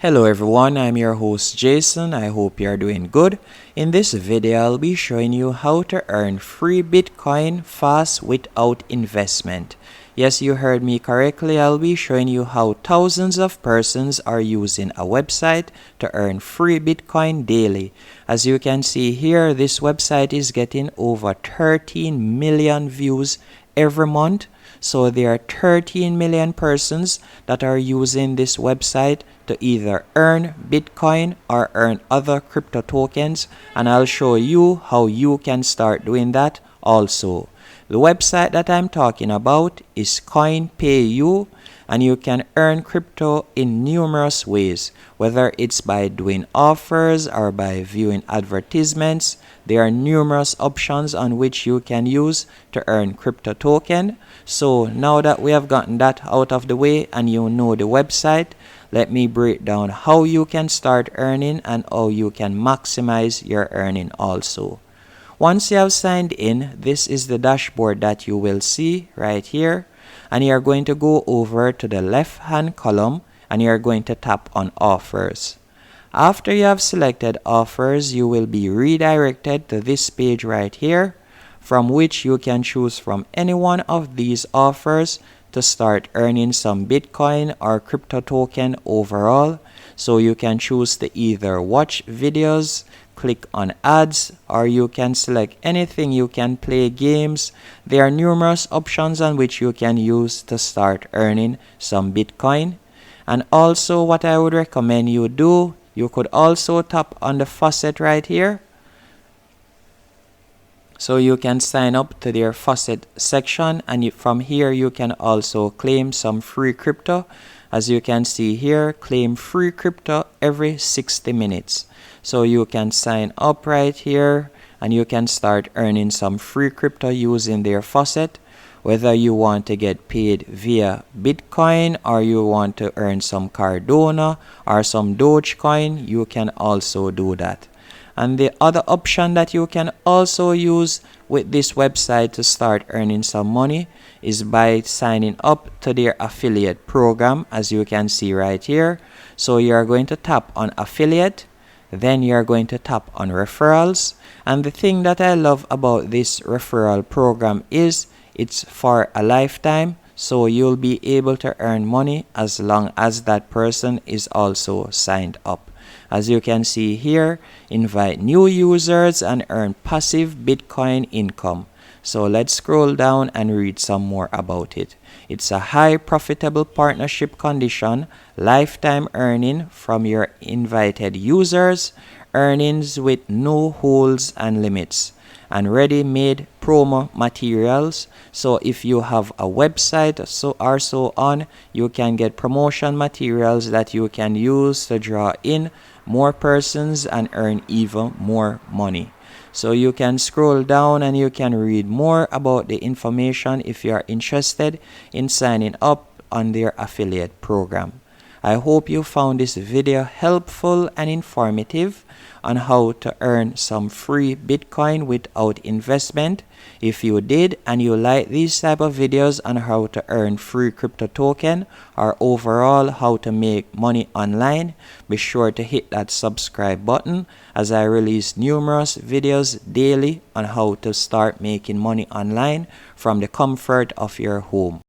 Hello everyone, I'm your host Jason. I hope you are doing good. In this video, I'll be showing you how to earn free Bitcoin fast without investment. Yes, you heard me correctly. I'll be showing you how thousands of persons are using a website to earn free Bitcoin daily. As you can see here, this website is getting over 13 million views every month. So there are 13 million persons that are using this website to either earn Bitcoin or earn other crypto tokens, and I'll show you how you can start doing that also. The website that I'm talking about is CoinPayU, and you can earn crypto in numerous ways, whether it's by doing offers or by viewing advertisements. There are numerous options on which you can use to earn crypto token. So now that we have gotten that out of the way and you know the website, let me break down how you can start earning and how you can maximize your earning also. Once you have signed in, this is the dashboard that you will see right here, and you are going to go over to the left hand column and you are going to tap on offers. After you have selected offers, you will be redirected to this page right here, from which you can choose from any one of these offers to start earning some Bitcoin or crypto token overall. So you can choose to either watch videos, click on ads, or you can select anything. You can play games. There are numerous options on which you can use to start earning some Bitcoin. And also what I would recommend you do, you could also tap on the faucet right here. So you can sign up to their faucet section, and from here you can also claim some free crypto. As you can see here, claim free crypto every 60 minutes. So you can sign up right here and you can start earning some free crypto using their faucet. Whether you want to get paid via Bitcoin or you want to earn some Cardano or some Dogecoin, you can also do that. And the other option that you can also use with this website to start earning some money is by signing up to their affiliate program, as you can see right here. So you are going to tap on affiliate, then you are going to tap on referrals. And the thing that I love about this referral program is it's for a lifetime. So you'll be able to earn money as long as that person is also signed up. As you can see here, invite new users and earn passive Bitcoin income. So let's scroll down and read some more about it. It's a high profitable partnership condition, lifetime earning from your invited users, earnings with no holds and limits, and ready-made promo materials. So if you have a website so on, you can get promotion materials that you can use to draw in more persons and earn even more money. So you can scroll down and you can read more about the information if you are interested in signing up on their affiliate program. I hope you found this video helpful and informative on how to earn some free Bitcoin without investment. If you did and you like these type of videos on how to earn free crypto token or overall how to make money online, be sure to hit that subscribe button, as I release numerous videos daily on how to start making money online from the comfort of your home.